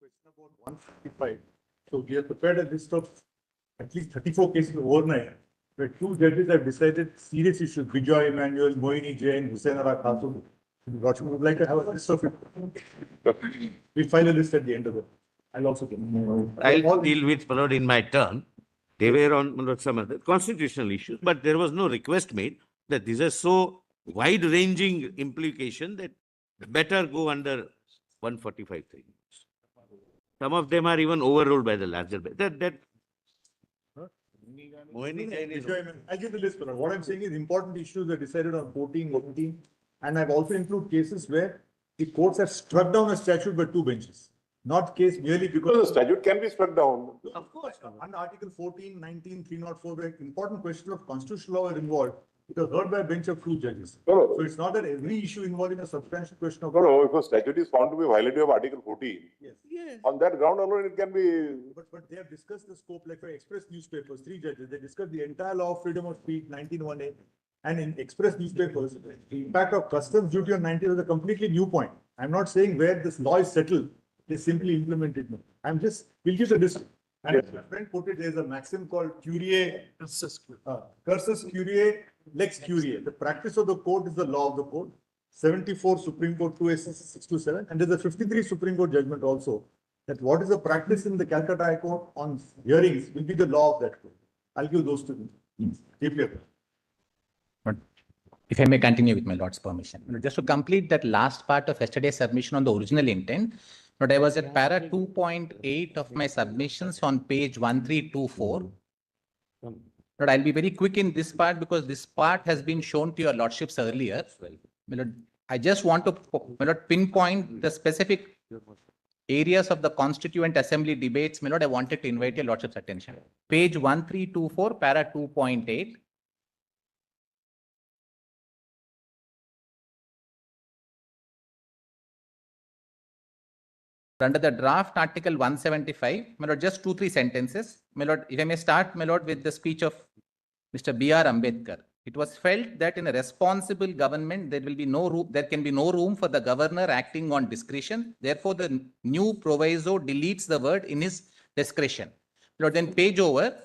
question about 155. So we have prepared a list of at least 34 cases overnight, where two judges have decided serious issues. Bijoy Emmanuel, Moini Jain, Hussain Ara Khatum. What you would like to have a list of it? We'll file a list at the end of it. I'll also get. I'll deal with followed in my turn. They were on some other constitutional issues, but there was no request made that these are so wide-ranging implication that better go under 145(3). Some of them are even overruled by the larger. Moini Jain is. I'll give the list. But what I'm saying is important issues are decided on 14, 18, and I've also included cases where the courts have struck down a statute by two benches. Not case merely because the statute can be struck down. Of course, under Article 14, 19, 304, where important question of constitutional law are involved, it was heard by a bench of two judges. No. So it's not that every issue involving a substantial question of. No, if a statute is found to be violative of Article 14, Yes. on that ground alone it can be. But they have discussed the scope, like for Express newspapers, three judges, they discussed the entire law of freedom of speech, 19(1)(a), and in Express newspapers, the impact of customs duty on 19 was a completely new point. I'm not saying where this law is settled, they simply implement it. We'll give the list. And as my friend put it, there's a maxim called curiae cursus curiae, lex curiae. The practice of the court is the law of the court. 74 Supreme Court 2S627, and there's a 53 Supreme Court judgment also, that what is the practice in the Calcutta High Court on hearings will be the law of that court. I'll give those to you. Deeply. But if I may continue with my Lord's permission, just to complete that last part of yesterday's submission on the original intent, but I was at para 2.8 of my submissions on page 1324. But I'll be very quick in this part because this part has been shown to your lordships earlier. I just want to pinpoint the specific areas of the Constituent Assembly debates. I wanted to invite your lordship's attention. Page 1324, para 2.8. Under the draft article 175, my lord, just 2-3 sentences. My lord, if I may start, my lord, with the speech of Mr. B.R. Ambedkar. It was felt that in a responsible government, there can be no room for the governor acting on discretion. Therefore, the new proviso deletes the word in his discretion. My lord, then page over,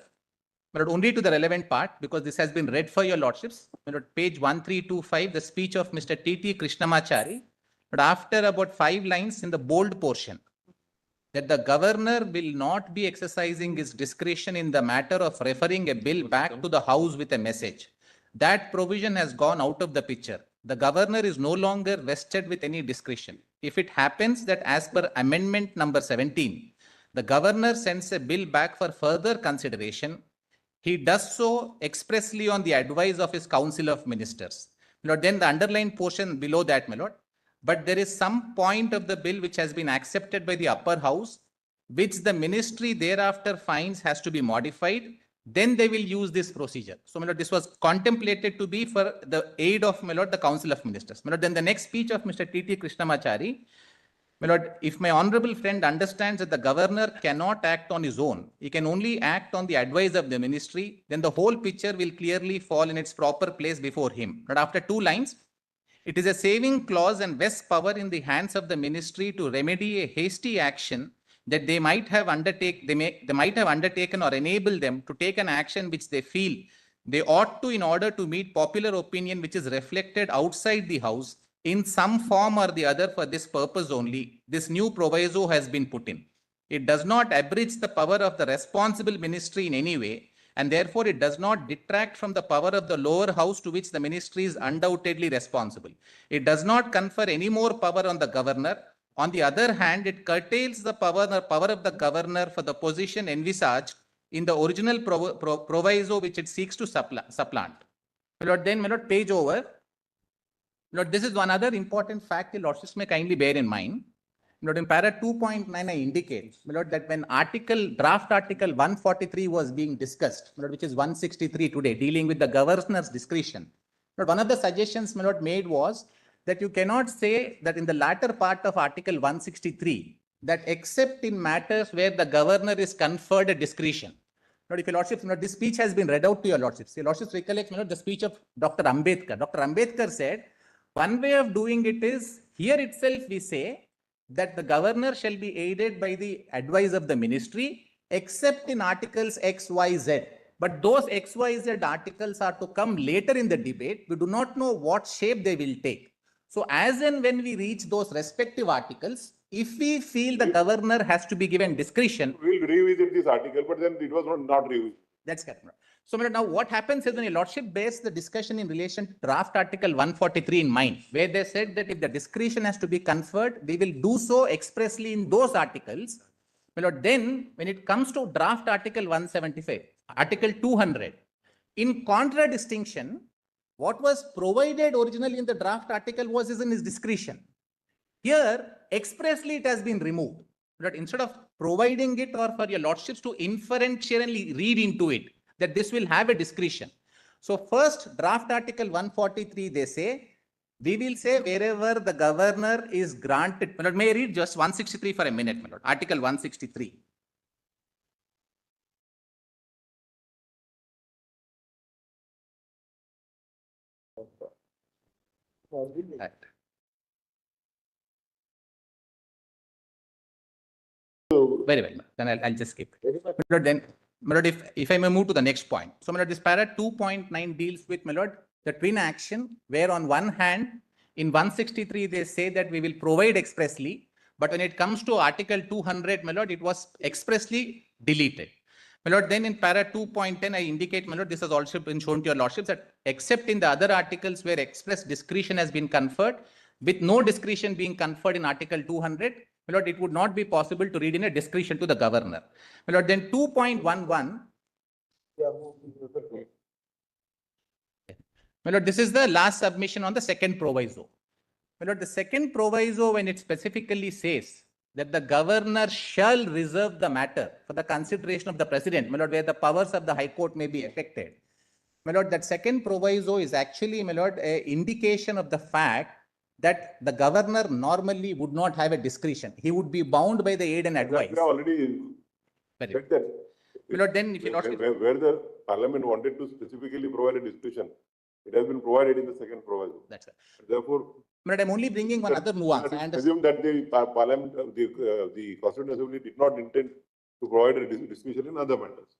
my lord, only to the relevant part, because this has been read for your lordships. My lord, page 1325, the speech of Mr. T.T. Krishnamachari. But after about 5 lines in the bold portion, that the governor will not be exercising his discretion in the matter of referring a bill back to the house with a message. That provision has gone out of the picture. The governor is no longer vested with any discretion. If it happens that as per amendment number 17, the governor sends a bill back for further consideration, he does so expressly on the advice of his council of ministers. My lord, then the underlined portion below that, my lord. But there is some point of the bill which has been accepted by the upper house, which the ministry thereafter finds has to be modified. Then they will use this procedure. So, my lord, this was contemplated to be for the aid of, my lord, the council of ministers. My lord, then the next speech of Mr. T.T. Krishnamachari. My lord, if my honorable friend understands that the governor cannot act on his own, he can only act on the advice of the ministry, then the whole picture will clearly fall in its proper place before him. But after 2 lines, it is a saving clause and vests power in the hands of the ministry to remedy a hasty action that they might have undertaken or enable them to take an action which they feel they ought to in order to meet popular opinion which is reflected outside the house in some form or the other for this purpose only. This new proviso has been put in. It does not abridge the power of the responsible ministry in any way, and therefore it does not detract from the power of the lower house to which the ministry is undoubtedly responsible. It does not confer any more power on the governor. On the other hand, it curtails the power of the governor for the position envisaged in the original proviso which it seeks to supplant. My lord, then, my lord, page over. My lord, this is one other important fact the lordships may kindly bear in mind. My lord, in para 2.9, I indicate, my lord, that when draft article 143 was being discussed, my lord, which is 163 today, dealing with the governor's discretion, my lord, one of the suggestions, my lord, made was that you cannot say that in the latter part of article 163, that except in matters where the governor is conferred a discretion. Lord, if your lordships, my lord, this speech has been read out to your lordships. Your lordships recollect, my lord, the speech of Dr. Ambedkar. Dr. Ambedkar said, one way of doing it is, here itself we say, that the governor shall be aided by the advice of the ministry, except in articles X, Y, Z. But those X, Y, Z articles are to come later in the debate. We do not know what shape they will take. So as and when we reach those respective articles, if we feel the governor has to be given discretion, We'll revisit this article, but then it was not revisited. that's correct. So now what happens is when your lordship based the discussion in relation to draft article 143 in mind, where they said that if the discretion has to be conferred, we will do so expressly in those articles. My lord, then when it comes to draft article 175, article 200, in contradistinction, what was provided originally in the draft article was in his discretion. Here, expressly it has been removed. But instead of providing it or for your lordships to inferentially read into it, that this will have a discretion. So first draft article 143, they say, we will say wherever the governor is granted. My lord, may I read just 163 for a minute, my lord? Article 163. Right. Very well, then I'll just skip it. My lord, then, my lord, if I may move to the next point. So, my lord, this para 2.9 deals with, my lord, the twin action, where on one hand, in 163, they say that we will provide expressly, but when it comes to article 200, my lord, it was expressly deleted. My lord, then in para 2.10, I indicate, my lord, this has also been shown to your lordships that except in the other articles where express discretion has been conferred, with no discretion being conferred in article 200, my lord, it would not be possible to read in a discretion to the governor. My lord, then 2.11. My lord, this is the last submission on the second proviso. My lord, the second proviso, when it specifically says that the governor shall reserve the matter for the consideration of the president, my lord, where the powers of the High Court may be affected. My lord, that second proviso is actually, my lord, an indication of the fact that the governor normally would not have a discretion. He would be bound by the aid and advice. We have already Very said that. My lord, then if you Where the parliament wanted to specifically provide a discretion, it has been provided in the second proviso. That's right. Therefore, But I'm only bringing one other nuance. I understand. assume that the parliament, the Constituent Assembly did not intend to provide a discretion in other matters.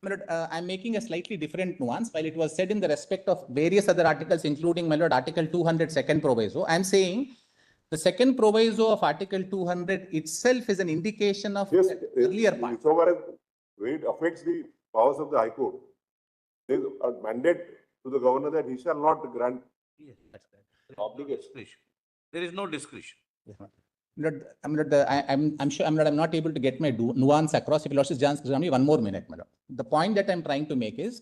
My lord, I'm making a slightly different nuance. While it was said in the respect of various other articles, including, my lord, Article 200 second proviso, I'm saying the second proviso of Article 200 itself is an indication of Yes, the earlier part. so far as it affects the powers of the High Court, there is a mandate to the governor that he shall not grant. Yes, that's right. Obligation. There is no discretion. I'm sure I'm not able to get my nuance across. If you lordship just give me one more minute, my lord. The point that I'm trying to make is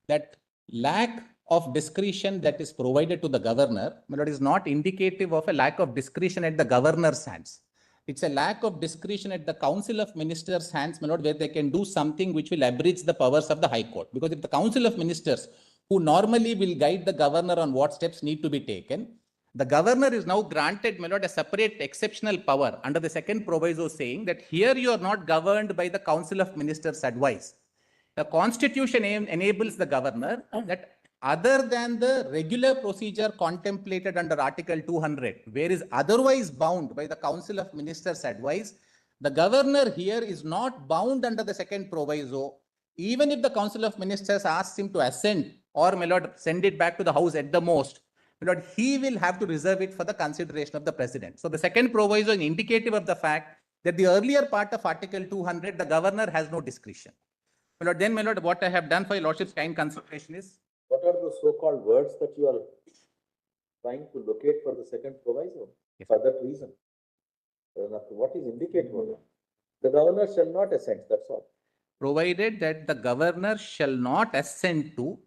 that lack of discretion that is provided to the governor, my lord, is not indicative of a lack of discretion at the governor's hands. It's a lack of discretion at the Council of Ministers' hands, my lord, where they can do something which will abridge the powers of the High Court. Because if the Council of Ministers, who normally will guide the governor on what steps need to be taken, the governor is now granted, my lord, a separate exceptional power under the second proviso saying that here you are not governed by the Council of Ministers' advice. The Constitution enables the governor that other than the regular procedure contemplated under Article 200, where is otherwise bound by the Council of Ministers' advice, the governor here is not bound under the second proviso, even if the Council of Ministers asks him to assent or, my lord, send it back to the House at the most. My lord, he will have to reserve it for the consideration of the president. So the second proviso is indicative of the fact that the earlier part of Article 200, the governor has no discretion. My lord, then, my lord, what I have done for your lordship's kind consideration is. What are the so-called words that you are trying to locate for the second proviso? Yes. For that reason. What is indicated? The governor shall not assent, that's all. Provided that the governor shall not assent to,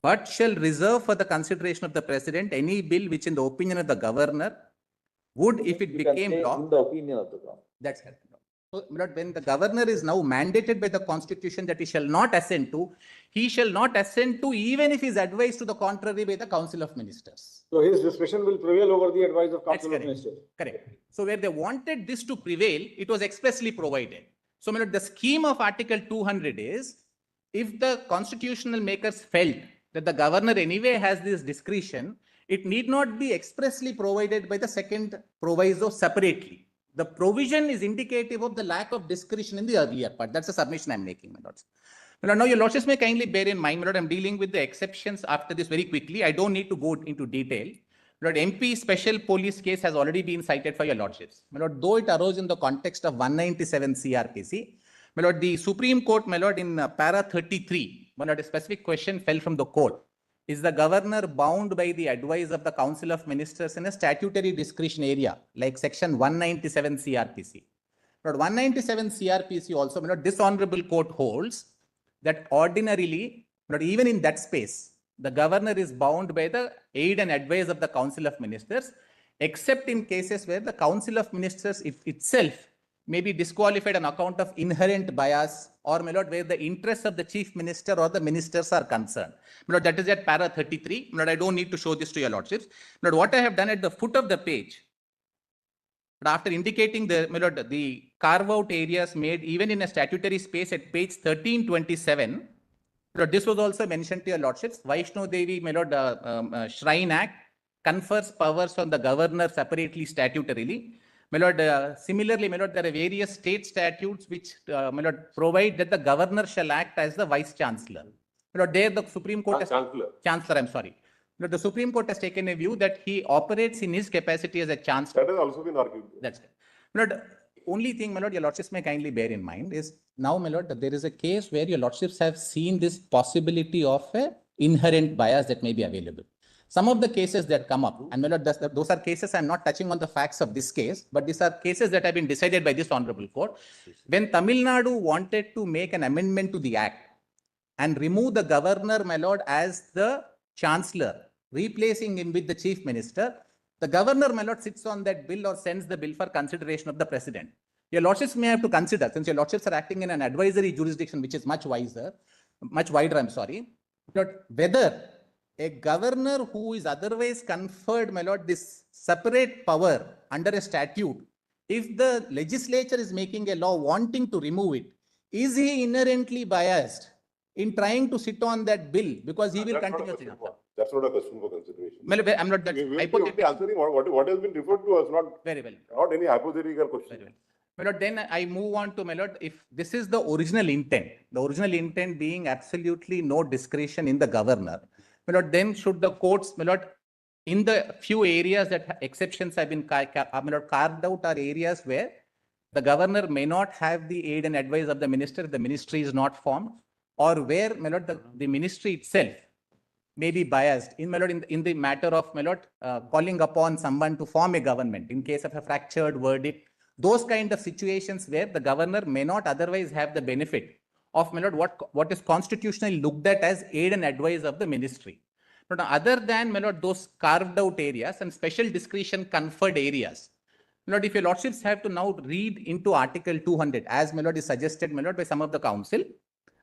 but shall reserve for the consideration of the president any bill which in the opinion of the governor would, if it You can became say law. in the opinion of the governor. That's correct. So, my lord, when the governor is now mandated by the Constitution that he shall not assent to, he shall not assent to even if he is advised to the contrary by the Council of Ministers. So his discretion will prevail over the advice of That's correct. Correct. So where they wanted this to prevail, it was expressly provided. So, my lord, the scheme of Article 200 is, if the constitutional makers felt that the governor anyway has this discretion, it need not be expressly provided by the second proviso separately. The provision is indicative of the lack of discretion in the earlier part. That's the submission I'm making, my lords. My lord, now your lordships may kindly bear in mind, my lord, I'm dealing with the exceptions after this very quickly. I don't need to go into detail. My lord, MP special police case has already been cited for your lordships. My lord, though it arose in the context of 197 CRPC, my lord, the Supreme Court, my lord, in para 33, my lord, a specific question fell from the court. Is the governor bound by the advice of the Council of Ministers in a statutory discretion area, like section 197 CRPC? But 197 CRPC also, my lord, this honorable court holds that ordinarily, but even in that space, the governor is bound by the aid and advice of the Council of Ministers, except in cases where the Council of Ministers itself may be disqualified on account of inherent bias, or, my lord, where the interests of the chief minister or the ministers are concerned. My lord, that is at para 33. My lord, I don't need to show this to your lordships. My lord, what I have done at the foot of the page, but after indicating the, my lord, the carve out areas made even in a statutory space at page 1327, but this was also mentioned to your lordships. Vaishno Devi, my lord, Shrine Act confers powers on the governor separately statutorily. My lord, similarly, my lord, there are various state statutes which, my lord, provide that the governor shall act as the vice chancellor. My lord, there the Supreme Court has, chancellor, I'm sorry. My lord, the Supreme Court has taken a view that he operates in his capacity as a chancellor. That has also been argued. That's it. My lord, only thing, my lord, your lordships may kindly bear in mind is now, my lord, that there is a case where your lordships have seen this possibility of a inherent bias that may be available. Some of the cases that come up, and my lord, those are cases, I'm not touching on the facts of this case, but these are cases that have been decided by this honorable court. When Tamil Nadu wanted to make an amendment to the act and remove the governor, my lord, as the chancellor, replacing him with the chief minister, the governor, my lord, sits on that bill or sends the bill for consideration of the president. Your lordships may have to consider, since your lordships are acting in an advisory jurisdiction, which is much wider, I'm sorry, but whether a governor who is otherwise conferred, my lord, this separate power under a statute, if the legislature is making a law wanting to remove it, is he inherently biased in trying to sit on that bill because he will continue to? That's not a question for consideration. I'm not that. We will be answering what has been referred to as not Very well. Not any hypothetical question. Very well. My lord, then I move on to, my lord, if this is the original intent being absolutely no discretion in the governor, my lord, then should the courts, my lord, in the few areas that exceptions have been carved out are areas where the governor may not have the aid and advice of the minister if the ministry is not formed, or where, my lord, the ministry itself may be biased in, my lord, in the matter of, my lord, calling upon someone to form a government in case of a fractured verdict. Those kind of situations where the governor may not otherwise have the benefit of, my lord, what is constitutionally looked at as aid and advice of the ministry. But other than, my lord, those carved out areas and special discretion conferred areas, my lord, if your lordships have to now read into Article 200, as, my lord, is suggested, my lord, by some of the council,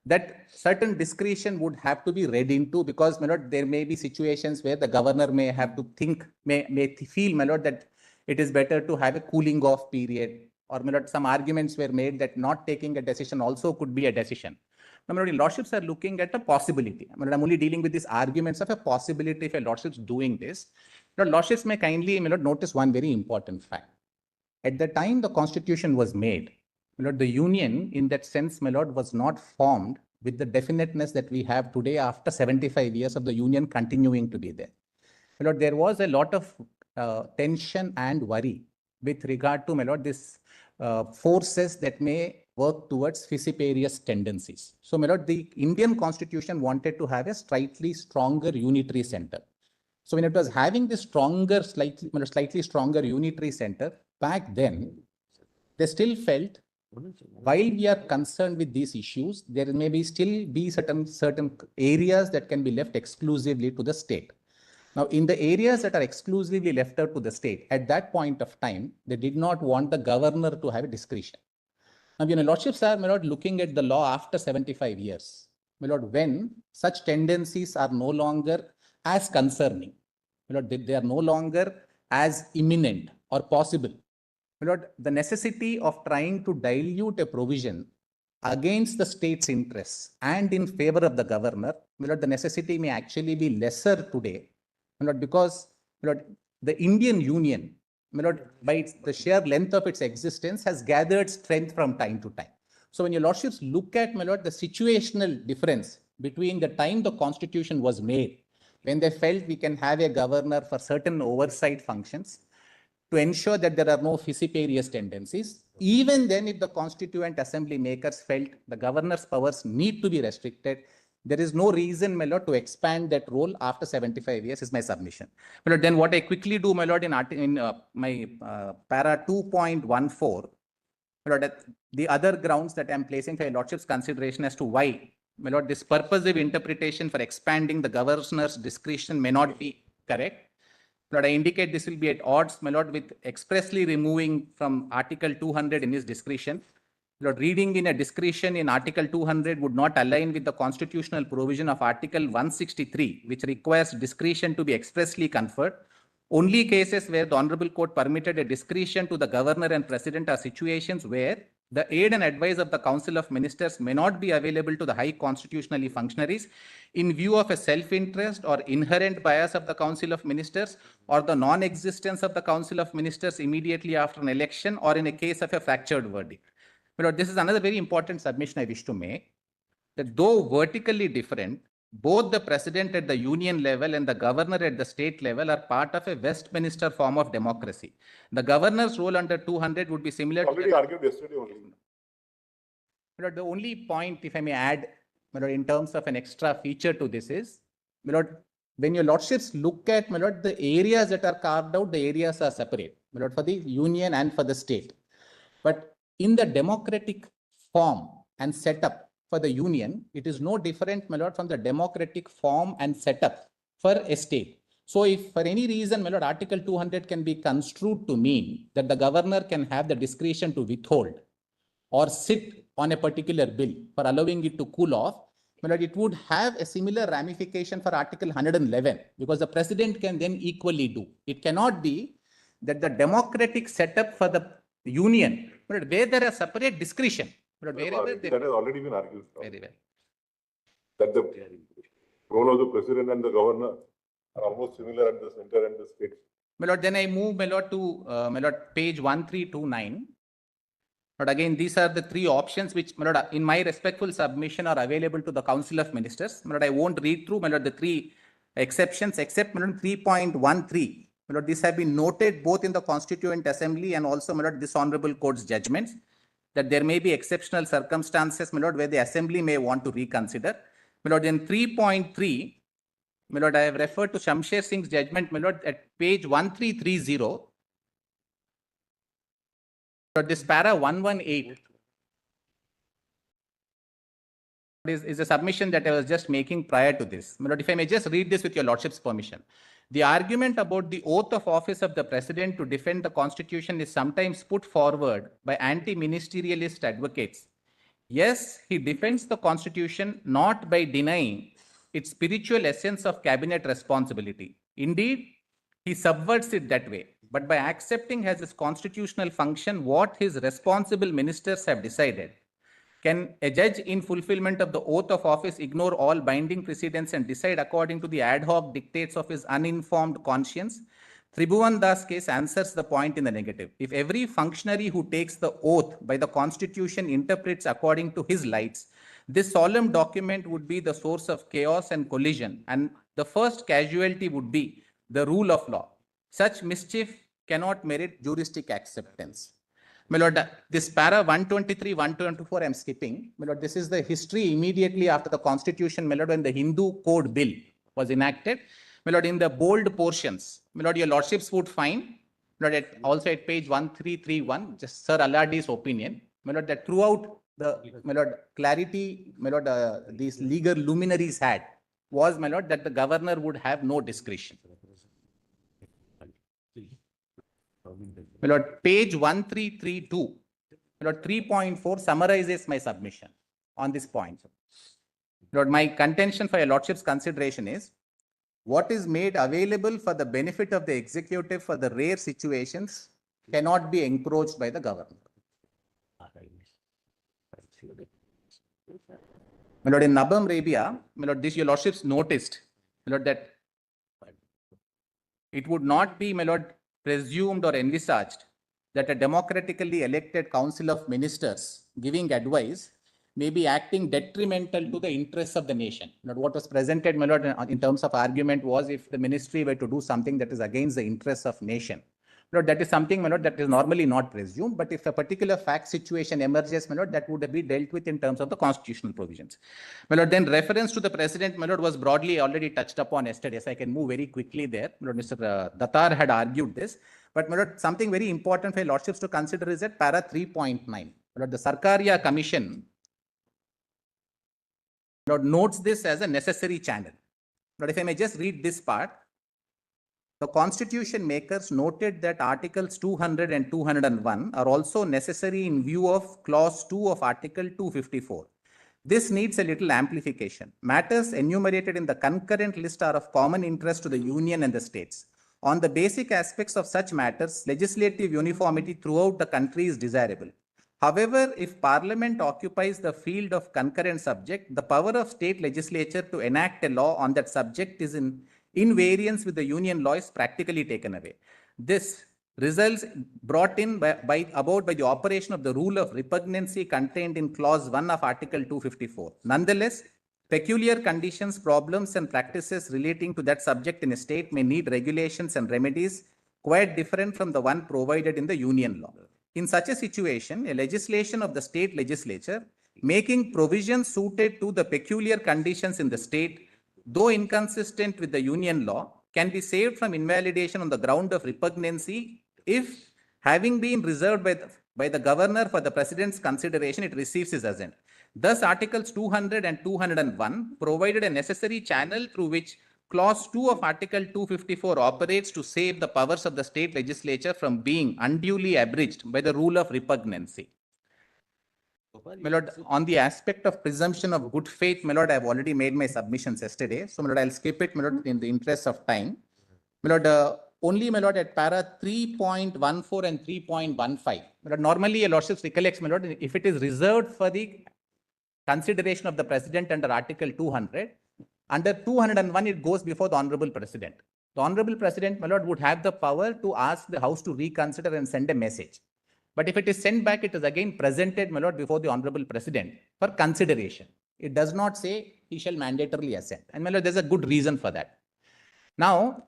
that certain discretion would have to be read into, because, my lord, there may be situations where the governor may have to think, may feel, my lord, that it is better to have a cooling off period, or, my lord, some arguments were made that not taking a decision also could be a decision. My lord, lordships are looking at a possibility. My lord, I'm only dealing with these arguments of a possibility if a lordship's doing this. My lord, lordships may kindly, my lord, notice one very important fact. At the time the constitution was made, my lord, the union in that sense, my lord, was not formed with the definiteness that we have today after 75 years of the union continuing to be there. My lord, there was a lot of tension and worry with regard to, my lord, this forces that may work towards fissiparous tendencies. So, my lord, the Indian constitution wanted to have a slightly stronger unitary center. So when it was having this stronger, slightly stronger unitary center, back then, they still felt, while we are concerned with these issues, there may still be certain areas that can be left exclusively to the state. Now, in the areas that are exclusively left out to the state, at that point of time, they did not want the governor to have a discretion. Now, lordships are, my lord, looking at the law after 75 years. My lord, when such tendencies are no longer as concerning, my lord, they are no longer as imminent or possible. My lord, the necessity of trying to dilute a provision against the state's interests and in favor of the governor, my lord, the necessity may actually be lesser today, my lord, because, my lord, the Indian Union my lord, by the sheer length of its existence, has gathered strength from time to time. So when your lordships look at, my lord, the situational difference between the time the constitution was made, when they felt we can have a governor for certain oversight functions, to ensure that there are no fissiparous tendencies. Even then, if the constituent assembly makers felt the governor's powers need to be restricted, there is no reason, my lord, to expand that role after 75 years is my submission. My lord, then what I quickly do, my lord, in my para 2.14, my lord, that the other grounds that I'm placing for your lordship's consideration as to why, my lord, this purposive interpretation for expanding the governor's discretion may not be correct. My lord, I indicate this will be at odds, my lord, with expressly removing from Article 200 in his discretion. My lord, reading in a discretion in Article 200 would not align with the constitutional provision of Article 163, which requires discretion to be expressly conferred. Only cases where the Honorable Court permitted a discretion to the Governor and President are situations where the aid and advice of the Council of Ministers may not be available to the high constitutionally functionaries in view of a self-interest or inherent bias of the Council of Ministers or the non-existence of the Council of Ministers immediately after an election or in a case of a fractured verdict. My lord, this is another very important submission I wish to make, that though vertically different, both the president at the union level and the governor at the state level are part of a Westminster form of democracy. The governor's role under 200 would be similar to Already argued yesterday only. My lord, the only point, if I may add, my lord, in terms of an extra feature to this is, my lord, when your lordships look at, my lord, the areas that are carved out, the areas are separate, my lord, for the union and for the state. But in the democratic form and setup for the union, it is no different, my lord, from the democratic form and setup for a state. So if for any reason, my lord, Article 200 can be construed to mean that the governor can have the discretion to withhold or sit on a particular bill for allowing it to cool off, my lord, it would have a similar ramification for Article 111, because the president can then equally do. It cannot be that the democratic setup for the union, my lord, where there is separate discretion, my lord, wherever they, That has already been argued. very well. That the role of the president and the governor are almost similar at the center and the state. My lord, then I move, my lord, to my lord, page 1329. But again, these are the three options which, my lord, in my respectful submission are available to the Council of Ministers. My lord, I won't read through, my lord, the three exceptions except, my lord, 3.13. My lord, these have been noted both in the Constituent Assembly and also, my lord, this Honorable Court's judgments, that there may be exceptional circumstances, my lord, where the Assembly may want to reconsider. My lord, in 3.3, my lord, I have referred to Shamsher Singh's judgment, my lord, at page 1330. But this para 118 is a submission that I was just making prior to this. My lord, if I may just read this with your lordship's permission. The argument about the oath of office of the president to defend the constitution is sometimes put forward by anti-ministerialist advocates. Yes, he defends the constitution not by denying its spiritual essence of cabinet responsibility. Indeed, he subverts it that way, but by accepting as his constitutional function what his responsible ministers have decided. Can a judge in fulfillment of the oath of office ignore all binding precedents and decide according to the ad hoc dictates of his uninformed conscience? Tribhuvan Das case answers the point in the negative. If every functionary who takes the oath by the constitution interprets according to his lights, this solemn document would be the source of chaos and collision, and the first casualty would be the rule of law. Such mischief cannot merit juristic acceptance. My lord, this para 123, 124, I'm skipping. My lord, this is the history immediately after the constitution, my lord, when the Hindu Code Bill was enacted. My lord, in the bold portions, my lord, your lordships would find, my lord, also at page 1331, just Sir Aladi's opinion, my lord, that throughout the, my lord, clarity, my lord, these legal luminaries had was, my lord, that the governor would have no discretion. My lord, page 1332, my lord, 3.4 summarizes my submission on this point. My lord, my contention for your lordship's consideration is what is made available for the benefit of the executive for the rare situations cannot be encroached by the governor. My lord, in Nabam Rabia, my lord, this your lordships noticed, my lord, that it would not be, my lord, presumed or envisaged that a democratically elected council of ministers giving advice may be acting detrimental to the interests of the nation. Now, what was presented, my lord, in terms of argument was if the ministry were to do something that is against the interests of nation. My lord, that is something, my lord, that is normally not presumed, but if a particular fact situation emerges, my lord, that would be dealt with in terms of the constitutional provisions. My lord, then reference to the president, my lord, was broadly already touched upon yesterday, so I can move very quickly there. My lord, Mr. Datar had argued this, but my lord, something very important for your lordships to consider is at para 3.9. My lord, the Sarkaria Commission, Lord, notes this as a necessary channel. But if I may just read this part, the constitution makers noted that articles 200 and 201 are also necessary in view of clause 2 of article 254. This needs a little amplification. Matters enumerated in the concurrent list are of common interest to the union and the states. On the basic aspects of such matters, legislative uniformity throughout the country is desirable. However, if Parliament occupies the field of concurrent subject, the power of state legislature to enact a law on that subject is in variance with the union law is practically taken away. This results brought in about the operation of the rule of repugnancy contained in clause 1 of article 254. Nonetheless, peculiar conditions, problems and practices relating to that subject in a state may need regulations and remedies quite different from the one provided in the union law. In such a situation, a legislation of the state legislature making provisions suited to the peculiar conditions in the state, though inconsistent with the union law, can be saved from invalidation on the ground of repugnancy if, having been reserved by the governor for the president's consideration, it receives his assent. Thus, articles 200 and 201 provided a necessary channel through which clause 2 of article 254 operates to save the powers of the state legislature from being unduly abridged by the rule of repugnancy. My lord, on the aspect of presumption of good faith, my lord, I have already made my submissions yesterday. So, my lord, I'll skip it, my lord, in the interest of time. My lord, only, my lord, at para 3.14 and 3.15. My lord, normally, a lordship recollects, my lord, if it is reserved for the consideration of the president under article 200, under 201, it goes before the Honorable President. The Honorable President, my lord, would have the power to ask the House to reconsider and send a message. But if it is sent back, it is again presented, my lord, before the Honorable President for consideration. It does not say he shall mandatorily assent. And my lord, there's a good reason for that. Now,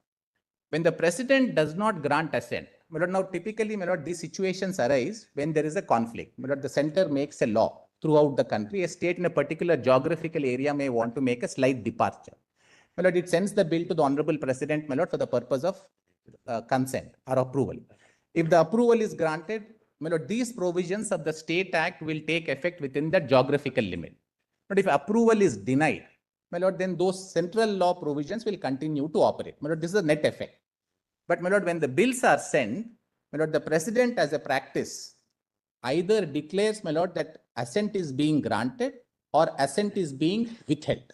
when the President does not grant assent, my lord, now typically, my lord, these situations arise when there is a conflict. My lord, the center makes a law throughout the country. A state in a particular geographical area may want to make a slight departure. My lord, it sends the bill to the Honorable President, my lord, for the purpose of consent or approval. If the approval is granted, my lord, these provisions of the State Act will take effect within that geographical limit. But if approval is denied, my lord, then those central law provisions will continue to operate. My lord, this is a net effect. But my lord, when the bills are sent, my lord, the President as a practice either declares, my lord, that assent is being granted or assent is being withheld.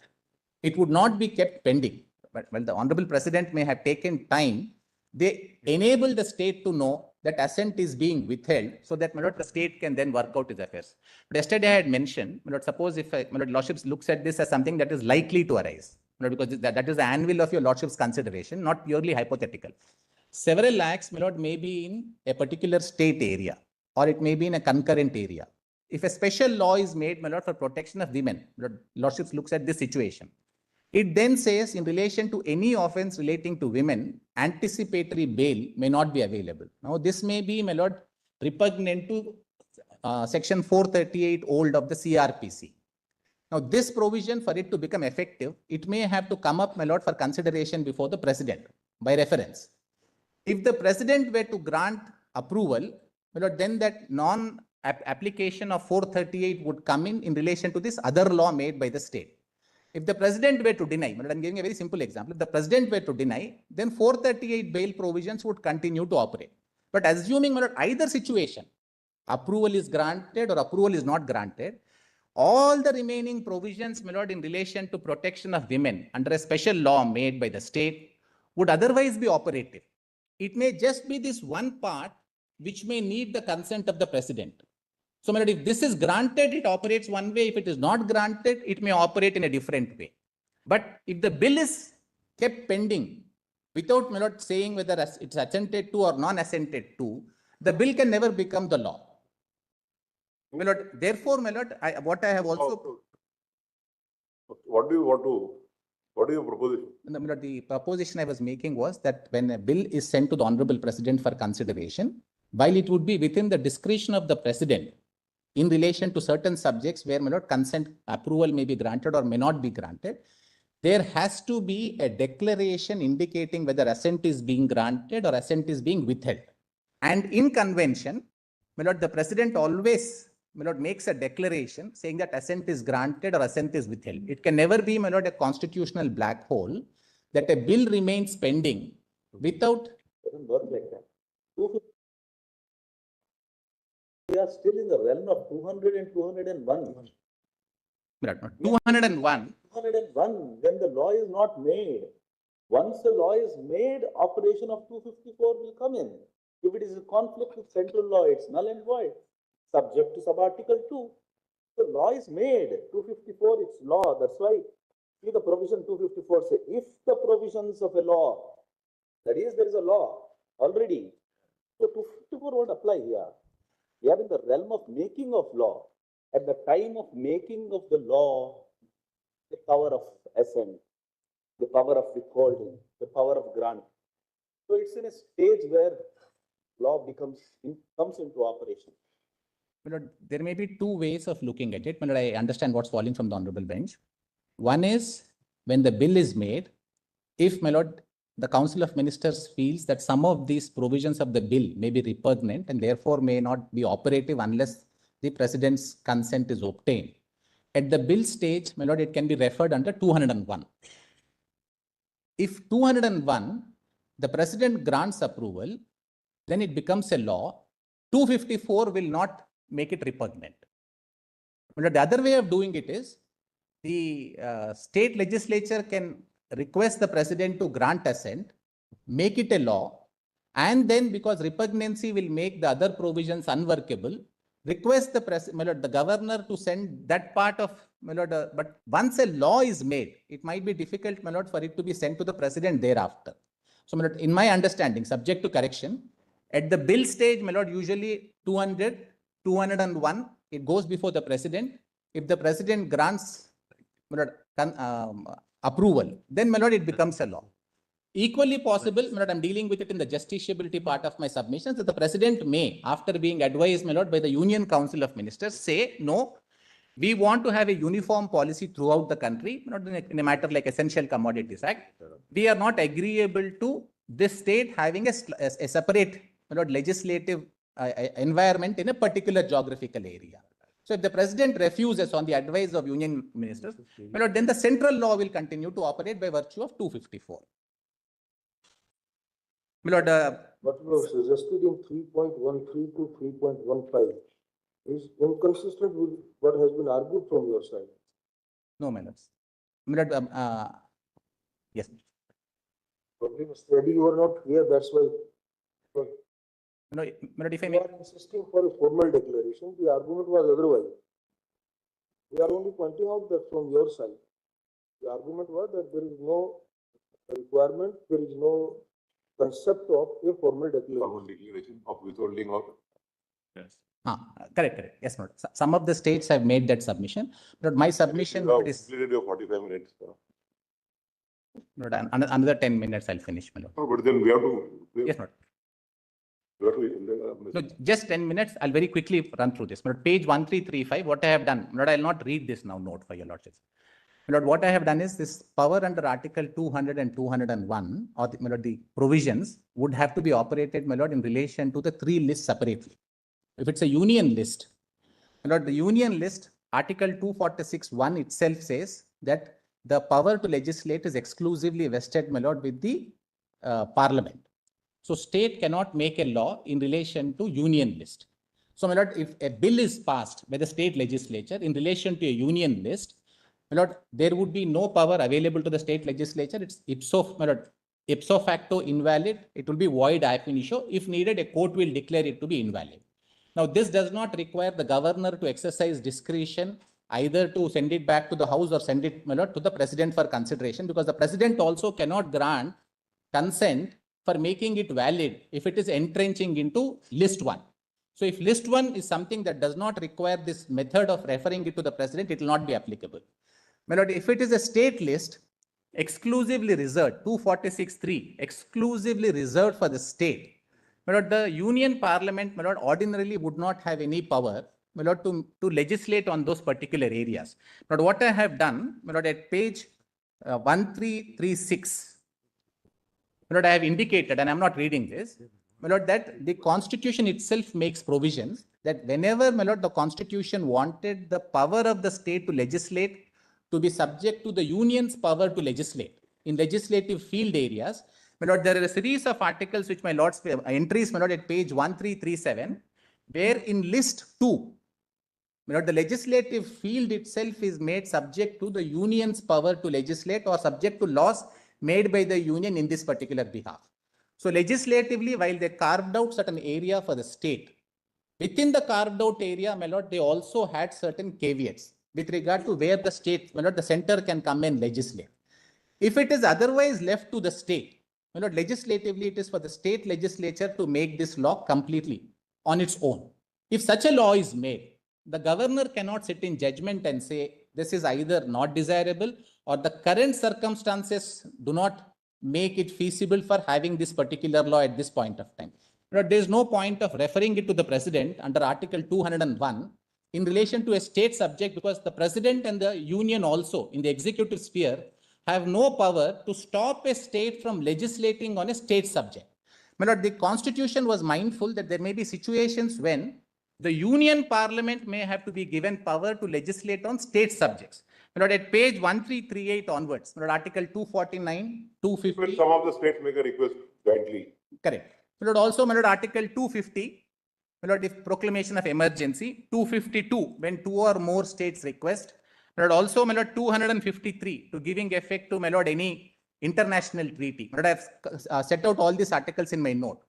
It would not be kept pending. But well, the Honorable President may have taken time. They enable the state to know that assent is being withheld so that, my lord, the state can then work out its affairs. But yesterday I had mentioned, my lord, suppose if my lord, lordships looks at this as something that is likely to arise, my lord, because that is the anvil of your lordship's consideration, not purely hypothetical. Several acts, my lord, may be in a particular state area or it may be in a concurrent area. If a special law is made, my lord, for protection of women, my lord, lordships looks at this situation. It then says in relation to any offense relating to women, anticipatory bail may not be available. Now, this may be, my lord, repugnant to section 438 old of the CRPC. Now, this provision, for it to become effective, it may have to come up, my lord, for consideration before the president by reference. If the president were to grant approval, my lord, then that non-application of 438 would come in relation to this other law made by the state. If the president were to deny, I'm giving a very simple example. If the president were to deny, then 438 bail provisions would continue to operate. But assuming either situation, approval is granted or approval is not granted, all the remaining provisions, my lord, in relation to protection of women under a special law made by the state would otherwise be operative. It may just be this one part which may need the consent of the president. So, my lord, if this is granted, it operates one way. If it is not granted, it may operate in a different way. But if the bill is kept pending without, my lord, saying whether it's assented to or non-assented to, the bill can never become the law. My lord, therefore, my lord, what I have also, What do you want to, what is your proposition? my lord, the proposition I was making was that when a bill is sent to the Honorable President for consideration, while it would be within the discretion of the President in relation to certain subjects where, my lord, consent approval may be granted or may not be granted, there has to be a declaration indicating whether assent is being granted or assent is being withheld. And in convention, my lord, the President always, my lord, makes a declaration saying that assent is granted or assent is withheld. It can never be, my lord, a constitutional black hole that a bill remains pending without. Doesn't work like that. We are still in the realm of 200 and 201. 201. 201, when the law is not made. Once the law is made, operation of 254 will come in. If it is a conflict with central law, it's null and void, subject to sub-article 2. The law is made, 254, it's law. That's why, see the provision 254 say, if the provisions of a law, that is, there is a law already. So 254 won't apply here. We are in the realm of making of law. At the time of making of the law, the power of assent, the power of withholding, the power of grant. So it's in a stage where law comes into operation. My lord, there may be two ways of looking at it. My lord, I understand what's falling from the Honorable Bench. One is when the bill is made, if, my lord, the Council of Ministers feels that some of these provisions of the bill may be repugnant and therefore may not be operative unless the President's consent is obtained. At the bill stage, my lord, it can be referred under 201. If 201, the President grants approval, then it becomes a law. 254 will not make it repugnant. But the other way of doing it is the state legislature can request the President to grant assent, make it a law, and then because repugnancy will make the other provisions unworkable, request the governor to send that part of, but once a law is made, it might be difficult, for it to be sent to the President thereafter. So, in my understanding, subject to correction, at the bill stage, usually 200, 201, it goes before the President. If the President grants approval, then, it becomes a law. Equally possible, I'm dealing with it in the justiciability part of my submissions, that the President may, after being advised, by the Union Council of Ministers, say, no, we want to have a uniform policy throughout the country, not in a matter like Essential Commodities Act. We are not agreeable to this state having a separate legislative environment in a particular geographical area. So if the President refuses on the advice of Union Ministers, then the central law will continue to operate by virtue of 254. What you have suggested in 3.13 to 3.15 is inconsistent with what has been argued from your side. No, my lords. Yes. But in study you are not here, that's why. No, if I You may. are insisting for a formal declaration, the argument was otherwise. We are only pointing out that from your side. The argument was that there is no requirement, there is no concept of a formal declaration. Of withholding of. Yes. Correct. Yes, Lord. Some of the states have made that submission, but my submission is. Completed your 45 minutes. Lord, another 10 minutes, I'll finish, my lord. No, but then we have to. Yes, Lord. We have to. No, just 10 minutes. I'll very quickly run through this. But page 1335, what I have done, Lord, I'll not read this now, note for your lordships. Lord, what I have done is this power under Article 200 and 201, or the provisions would have to be operated, my lord, in relation to the three lists separately. If it's a union list, my lord, the union list, Article 246(1) itself says that the power to legislate is exclusively vested, my lord, with the Parliament. So state cannot make a law in relation to union list. So, my lord, if a bill is passed by the state legislature in relation to a union list, my lord, there would be no power available to the state legislature. It's ipso facto invalid. It will be void ab initio. If needed, a court will declare it to be invalid. Now, this does not require the governor to exercise discretion either to send it back to the House or send it, my lord, to the President for consideration, because the President also cannot grant consent for making it valid if it is entrenching into list 1. So if list 1 is something that does not require this method of referring it to the president, it will not be applicable. My lord, if it is a state list exclusively reserved, 246(3), exclusively reserved for the state, my lord, the union parliament, my lord, ordinarily would not have any power, my lord, to legislate on those particular areas. But what I have done, my lord, at page 1336, my lord, I have indicated, and I'm not reading this, my lord, that the constitution itself makes provisions that whenever, my lord, the constitution wanted the power of the state to legislate to be subject to the union's power to legislate in legislative field areas, my lord, there are a series of articles which my lord's entries, my lord, at page 1337, where in list 2, my lord, the legislative field itself is made subject to the union's power to legislate or subject to laws made by the union in this particular behalf. So legislatively, while they carved out certain area for the state, within the carved out area, my lord, they also had certain caveats with regard to where the state, my lord, the center can come and legislate. If it is otherwise left to the state, my lord, legislatively, it is for the state legislature to make this law completely on its own. If such a law is made, the governor cannot sit in judgment and say this is either not desirable or the current circumstances do not make it feasible for having this particular law at this point of time. There is no point of referring it to the president under Article 201 in relation to a state subject, because the president and the union also in the executive sphere have no power to stop a state from legislating on a state subject. My lord, the constitution was mindful that there may be situations when the union parliament may have to be given power to legislate on state subjects. My lord, at page 1338 onwards, my lord, Article 249, 250. When some of the states make a request jointly. Correct. My lord, also, my lord, Article 250, my lord, if proclamation of emergency, 252, when two or more states request. My lord, also, my lord, 253, to giving effect to, my lord, any international treaty. My lord, I have set out all these articles in my note.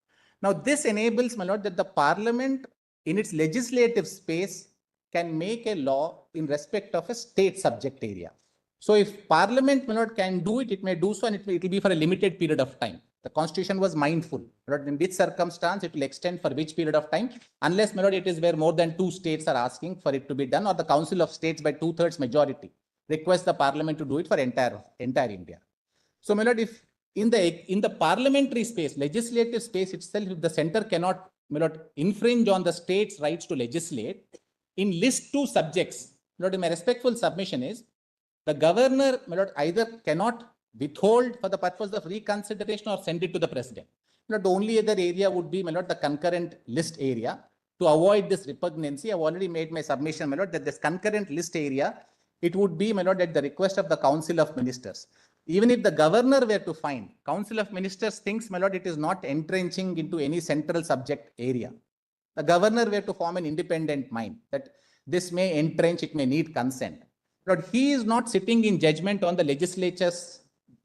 Now, this enables, my lord, that the parliament in its legislative space can make a law in respect of a state subject area. So if parliament, my lord, can do it, it may do so, and it will be for a limited period of time. The constitution was mindful, my lord, in which circumstance it will extend for which period of time, unless, my lord, it is where more than 2 states are asking for it to be done, or the council of states by 2/3 majority request the parliament to do it for entire India. So, my lord, if in the parliamentary space, legislative space itself, if the center cannot, my lord, infringe on the state's rights to legislate, in list 2 subjects, my lord, my respectful submission is the governor, my lord, either cannot withhold for the purpose of reconsideration or send it to the president. My lord, the only other area would be, my lord, the concurrent list area. To avoid this repugnancy, I've already made my submission, my lord, that this concurrent list area, it would be, my lord, at the request of the Council of Ministers. Even if the governor were to find, Council of Ministers thinks, my lord, it is not entrenching into any central subject area. The governor were to form an independent mind that this may entrench, it may need consent. But he is not sitting in judgment on the legislature's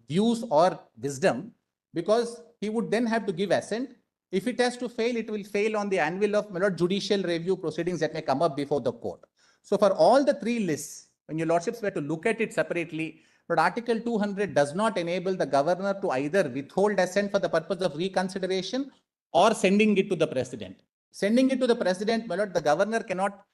views or wisdom, because he would then have to give assent. If it has to fail, it will fail on the anvil of, my lord, judicial review proceedings that may come up before the court. So for all the 3 lists, when your lordships were to look at it separately, but Article 200 does not enable the governor to either withhold assent for the purpose of reconsideration or sending it to the president. Sending it to the president, my lord, the governor cannot,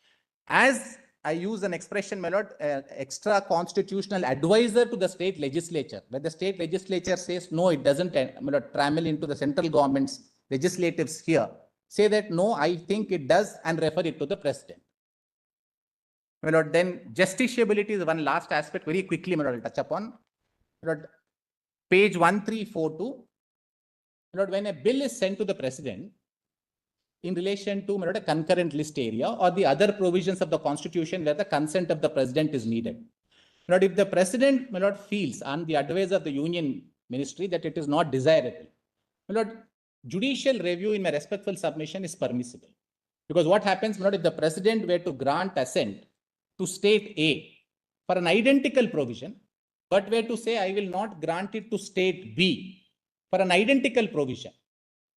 as I use an expression, my lord, extra constitutional advisor to the state legislature. When the state legislature says, no, it doesn't, my lord, trammel into the central government's legislative sphere, say that, no, I think it does, and refer it to the president. My lord, then justiciability is one last aspect, very quickly, my lord, I'll touch upon. My lord, page 1342, my lord, when a bill is sent to the president in relation to, my lord, a concurrent list area or the other provisions of the constitution where the consent of the president is needed. My lord, if the president, my lord, feels on the advice of the union ministry that it is not desirable, my lord, judicial review in my respectful submission is permissible. Because what happens, my lord, if the president were to grant assent to state A for an identical provision, but were to say, I will not grant it to state B for an identical provision,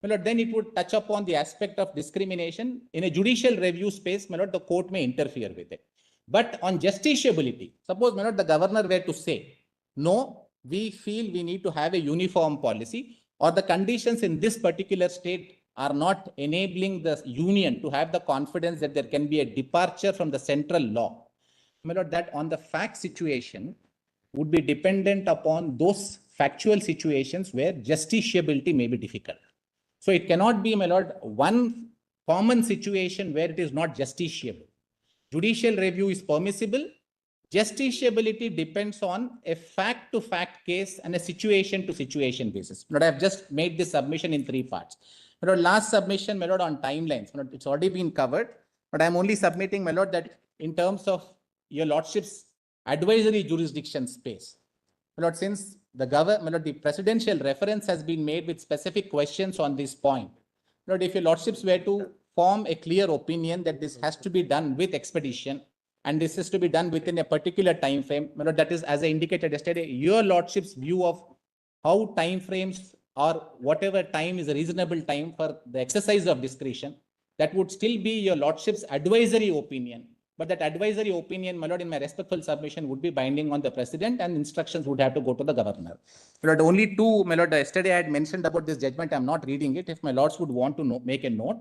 my lord, then it would touch upon the aspect of discrimination. In a judicial review space, my lord, the court may interfere with it. But on justiciability, suppose, my lord, the governor were to say, no, we feel we need to have a uniform policy. or the conditions in this particular state are not enabling the union to have the confidence that there can be a departure from the central law, my lord, that on the fact situation would be dependent upon those factual situations where justiciability may be difficult. So it cannot be, my lord, one common situation where it is not justiciable. Judicial review is permissible. Justiciability depends on a fact to fact case and a situation to situation basis. But I have just made this submission in 3 parts. My lord, last submission, my lord, on timelines. My lord, it's already been covered, but I'm only submitting, my lord, that in terms of your lordship's advisory jurisdiction space. My lord, since the my lord, the presidential reference has been made with specific questions on this point. My lord, if your lordships were to form a clear opinion that this has to be done with expedition and this is to be done within a particular time frame, my lord, that is, as I indicated yesterday, your lordship's view of how time frames or whatever time is a reasonable time for the exercise of discretion, that would still be your lordship's advisory opinion. But that advisory opinion, my lord, in my respectful submission would be binding on the president and instructions would have to go to the governor. My lord, only two, my lord, yesterday I had mentioned about this judgment. I'm not reading it. If my lords would want to make a note.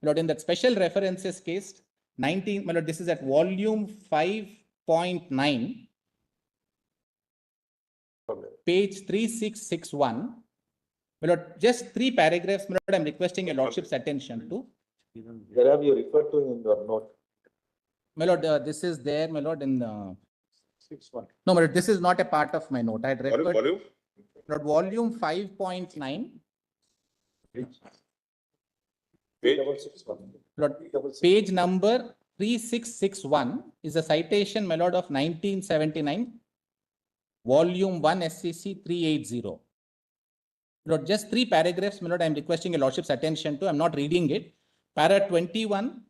My lord, in that special references case, 19, my lord, this is at volume 5.9, page 3661. My lord, just 3 paragraphs, my lord, I'm requesting your lordship's attention to. Where have you referred to in your note? My lord, this is there, my lord, in the 6.1. no, but this is not a part of my note. I had referred Volume? Lord, volume 5.9, Page? Lord, page number 3661 is a citation, my lord, of 1979, volume 1 SCC 380. Lord, just 3 paragraphs, my lord, I am requesting your lordship's attention to. I am not reading it. Para 21,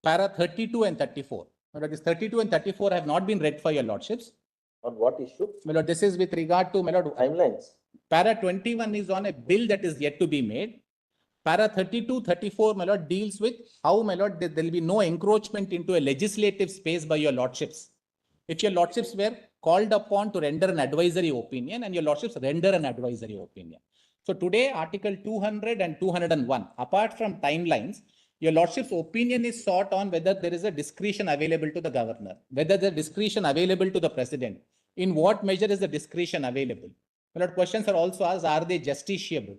para 32 and 34. My lord, this 32 and 34 have not been read for your lordships. On what issue? My lord, this is with regard to, my lord, Timelines. para 21 is on a bill that is yet to be made. Para 32, 34, my lord, deals with how, my lord, there will be no encroachment into a legislative space by your lordships. If your lordships were called upon to render an advisory opinion and your lordships render an advisory opinion. So today, Article 200 and 201, apart from timelines, your lordship's opinion is sought on whether there is a discretion available to the governor, whether the discretion available to the president, in what measure is the discretion available. My lord, questions are also asked, are they justiciable?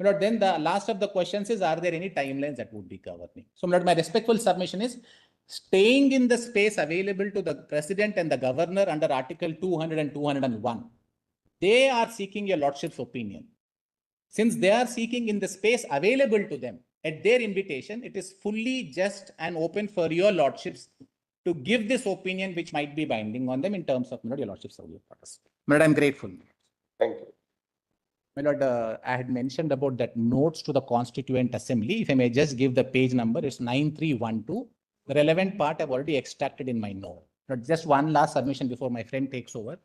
My lord, then the last of the questions is, are there any timelines that would be governing? So my lord, my respectful submission is, staying in the space available to the president and the governor under Article 200 and 201, they are seeking your lordship's opinion. Since they are seeking in the space available to them, at their invitation, it is fully just and open for your lordships to give this opinion which might be binding on them in terms of, my lord, your lordship's earlier orders. My lord, I'm grateful. Thank you. My lord, I had mentioned about that notes to the Constituent Assembly. If I may just give the page number, it's 9312. The relevant part I've already extracted in my note. But just one last submission before my friend takes over.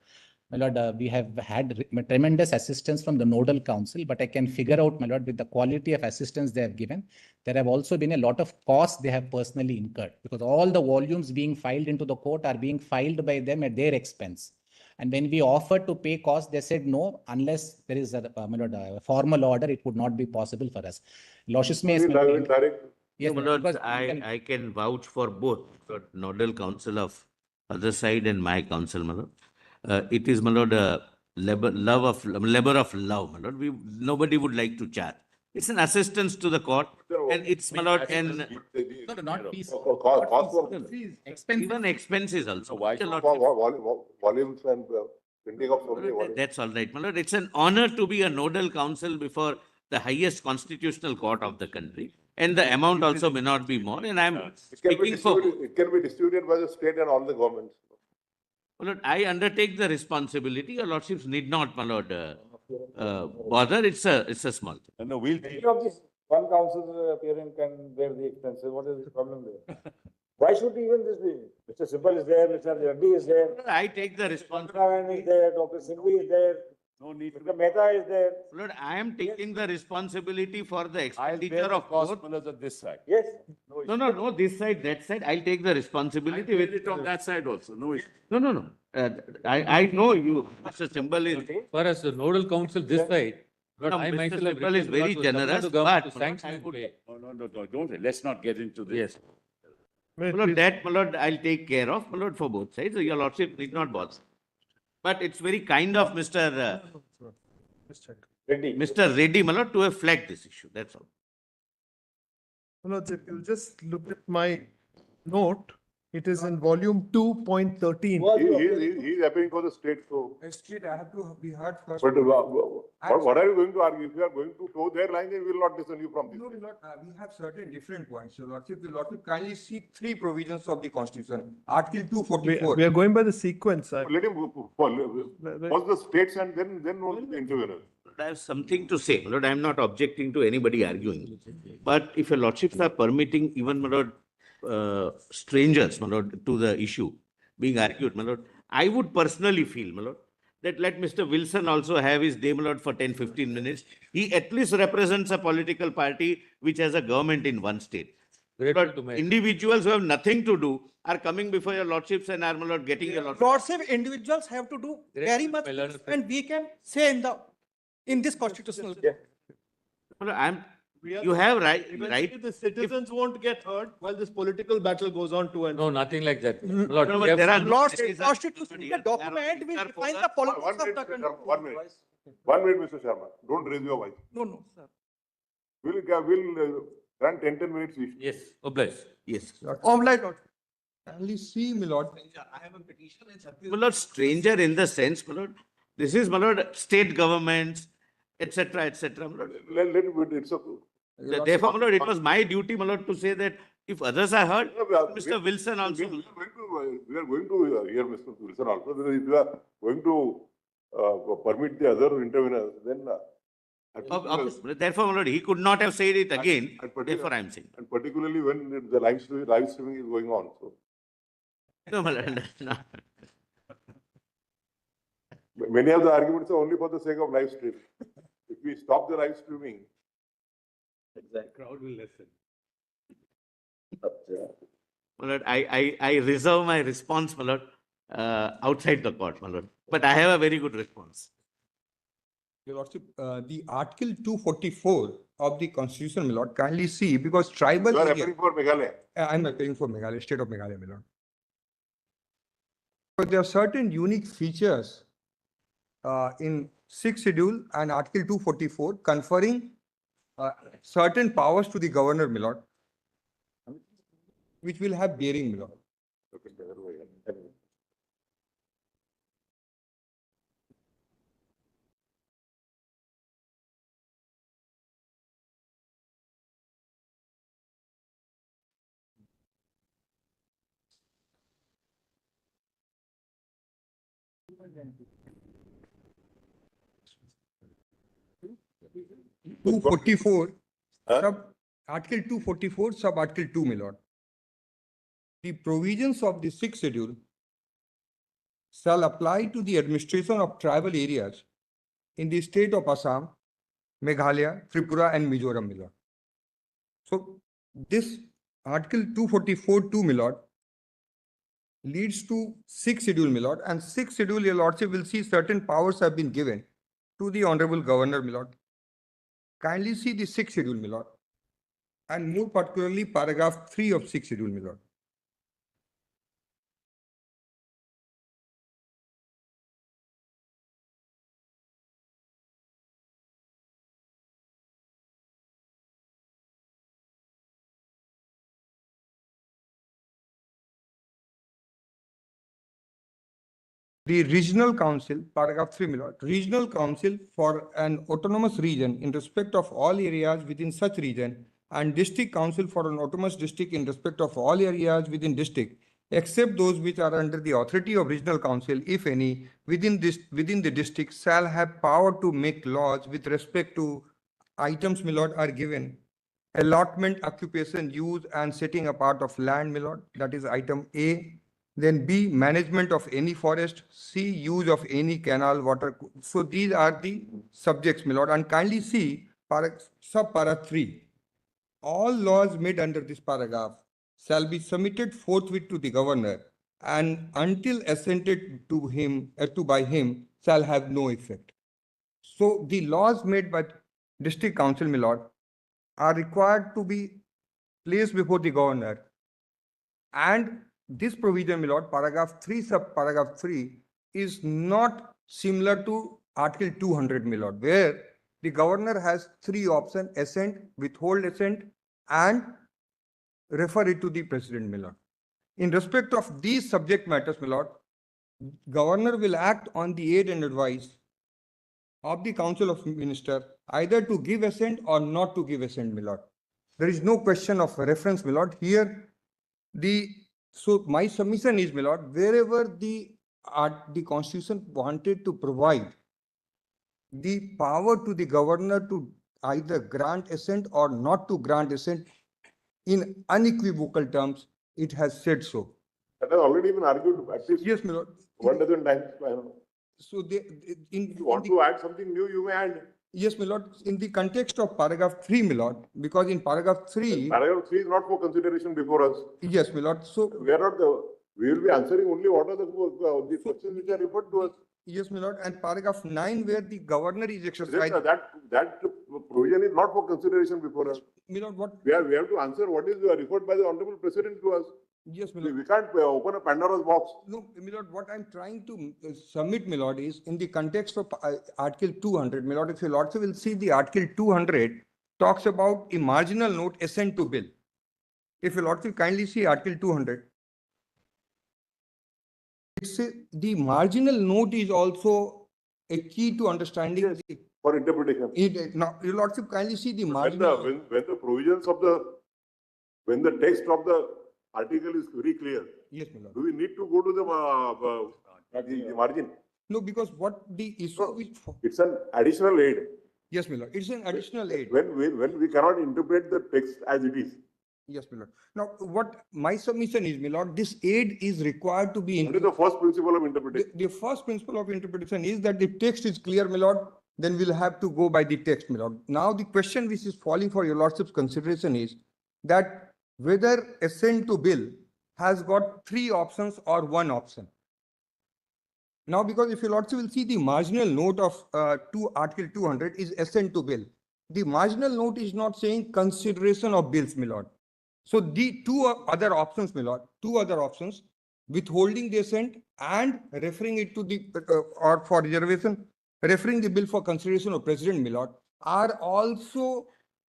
My lord, we have had tremendous assistance from the nodal council, but I can figure out, my lord, with the quality of assistance they have given, there have also been a lot of costs they have personally incurred because all the volumes being filed into the court are being filed by them at their expense. And when we offered to pay costs, they said no, unless there is a, my lord, a formal order, it would not be possible for us. Lordships may. Direct. Yes, No, my lord, because I can vouch for both the nodal council of other side and my council, my lord. It is, my lord, a labor of love, my lord. Nobody would like to charge. It's an assistance to the court, and it's, my lord, and no, not fees. expenses. Even expenses also. Volumes and printing of so many volumes. That's all right, my lord. It's an honor to be a nodal council before the highest constitutional court of the country. And the amount also may not be more. And I'm speaking for. It can be distributed by the state and all the governments. My lord, I undertake the responsibility. Your lordships need not, my lord, bother. It's a small thing. And we'll. Of this, one council's appearance can bear the expenses. What is the problem there? Why should even this be? Mr. Simple is there, Mr. Reddy is there, I take the Ravi responsibility. is there, Dr. Singhvi is there, No need Mr. Mehta is there. Lord, I am taking the responsibility for the I'll expenditure bear the of cost, both. Manoj, on this side. Yes. No, this side, that side. I'll take the I'll responsibility bear with. it on that side also, no issue. No. I know you, Mr. Symbol is. For us, the nodal council this side, But No, I Mr. myself have Sipal is written very to Tamil Nadu generous, government but to sanction and pay. No, don't, let's not get into this. yes. My lord, that, my lord, I'll take care of, my lord, for both sides. Your lordship need not bother. But it's very kind of Ready. Mr. Reddy, my lord, to have flagged this issue. That's all. Lords, if you just look at my note, it is in volume 2.13. He's appealing for the state, so. State, I have to be heard first. But what are you going to argue? If you are going to toe their line, then we will not listen you from this. No, we have certain different points. So Lordship, the Lordship kindly see three provisions of the Constitution. Article two We forty-four. are going by the sequence. Let him pause the states and then only the interviewer. I have something to say, my lord. I am not objecting to anybody arguing. But if your lordships are permitting even, my lord, strangers, my lord, to the issue being argued, my lord, I would personally feel, my lord, that let Mr. Wilson also have his day, my lord, for 10-15 minutes. He at least represents a political party which has a government in one state. Grateful But to my- individuals who have nothing to do are coming before your lordships and are, my lord, getting your lordship. Lordship, individuals have to do very much, My learned and we can say in this constitutional. My lord, you have right. Eventually, the citizens won't get hurt while this political battle goes on to and. No, nothing like that. Lord, No, we but have- there are. Lordship, constitution, the document will define the politics One of the minute, country. Sharma, 1 minute. 1 minute, Mr. Sharma. Don't raise your voice. No, sir. We'll run 10 minutes each. Yes, oblige. Yes. Omelette. Kindly see, my lord. My lord, stranger in the sense, my lord, this is, my lord, state governments, etc., etc. My lord. Let it be, it's okay. Therefore, my lord, it was my duty, my lord, to say that if others are hurt, Mr. Wilson We also. are going to hear Mr. Wilson also. If you are going to permit the other interveners, then. Obviously, therefore, my lord, he could not have said it again. Therefore, I am saying. And particularly when the live streaming is going on, so. No, my lord, no. Many of the arguments are only for the sake of live stream. If we stop the live streaming, Crowd will listen. My lord, I reserve my response, my lord, outside the court, my lord. But I have a very good response. Your Lordship, the Article 244 of the Constitution, my lord, kindly see, because tribal you are area. appealing for Meghalaya. I'm appealing for Meghalaya, state of Meghalaya, my lord. But there are certain unique features in 6th schedule and Article 244 conferring certain powers to the governor, my lord, which will have bearing, my lord. Okay, 244, Huh? Article 244, sub Article 2, my lord. The provisions of the 6th schedule shall apply to the administration of tribal areas in the state of Assam, Meghalaya, Tripura, and Mizoram, my lord. So this Article 244-2, my lord, leads to 6th schedule, my lord, and 6th schedule, your lordship will see certain powers have been given to the honorable governor, my lord. Kindly see the 6th schedule, my lord, and more particularly paragraph 3 of 6th schedule, my lord. The regional council, paragraph 3, my lord, regional council for an autonomous region in respect of all areas within such region, and district council for an autonomous district in respect of all areas within district, except those which are under the authority of regional council, if any, within the district, shall have power to make laws with respect to items, my lord, are given. Allotment, occupation, use, and setting apart of land, my lord, that is item A. Then B, management of any forest. C, use of any canal, water. So these are the subjects, my lord. And kindly see sub-para 3. All laws made under this paragraph shall be submitted forthwith to the governor, and until assented to him, by him, shall have no effect. So the laws made by district council, my lord, are required to be placed before the governor. And this provision, my lord, paragraph 3, subparagraph 3, is not similar to Article 200, my lord, where the governor has three options: assent, withhold assent, and refer it to the president, my lord. In respect of these subject matters, my lord, governor will act on the aid and advice of the council of minister, either to give assent or not to give assent, my lord. There is no question of reference, my lord. Here, so my submission is, my lord, wherever the constitution wanted to provide the power to the governor to either grant assent or not to grant assent in unequivocal terms, it has said so. That has already been argued at least Yes, my lord. 1 dozen times. I don't know. So If you want to add something new, you may add. yes, my lord, in the context of paragraph 3, my lord, because in paragraph 3, Paragraph 3 is not for consideration before us. yes, my lord, so We are not we will be answering only what are the questions which are referred to us. yes, my lord, and paragraph 9 where the governor is Then, exercising, that provision is not for consideration before us. my lord, what, We have to answer what is referred by the Honorable President to us. yes, my lord. We can't open a Pandora's box. No, my lord, what I'm trying to submit, my lord, is in the context of Article 200, my lord, if your lordship will see the Article 200 talks about a marginal note assent to bill. If your lordship kindly see Article 200, it says the marginal note is also a key to understanding. Yes. For interpretation. Now, your lordship kindly see the When marginal. when the provisions of when the text of the article is very clear, Yes, my lord. do we need to go to the margin? No, because what the issue is, It's an additional aid. yes, my lord, it's an additional aid. When we cannot interpret the text as it is. Yes, my lord. Now, what my submission is, my lord, this aid is required to be. What is the first principle of interpretation? The first principle of interpretation is that the text is clear, my lord, then we'll have to go by the text, my lord. Now, the question which is falling for your lordship's consideration is that whether assent to bill has got three options or one option. Now, because if your lordship will see the marginal note of Article 200 is assent to bill. The marginal note is not saying consideration of bills, my lord. So the two other options, my lord, withholding the assent and referring it to the, or for reservation, referring the bill for consideration of president, my lord, are also,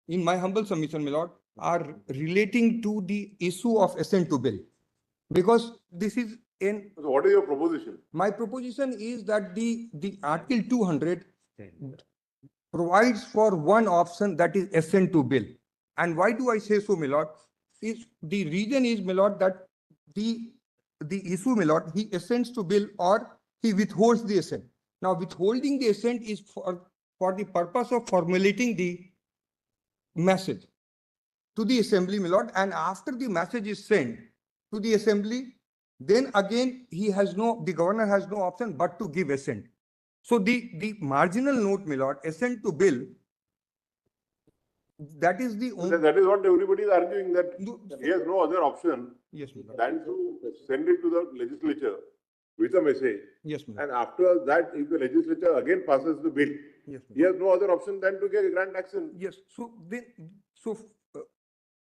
in my humble submission, my lord, are relating to the issue of assent to bill. Because this is in. So what is your proposition? My proposition is that the Article 200 provides for one option, that is assent to bill. And why do I say so, my lord? Is the reason is, my lord, that the issue, my lord, he assents to bill or he withholds the assent. Now, withholding the assent is for the purpose of formulating the message to the assembly, my lord, and after the message is sent to the assembly, then again the governor has no option but to give assent. So the marginal note, my lord, assent to bill, that is the only. That is what everybody is arguing, that No, he has no other option yes, my lord. than to send it to the legislature with a message. Yes, my lord. And after that, if the legislature again passes the bill, Yes, my he has no other option than to get grant action. yes. So then,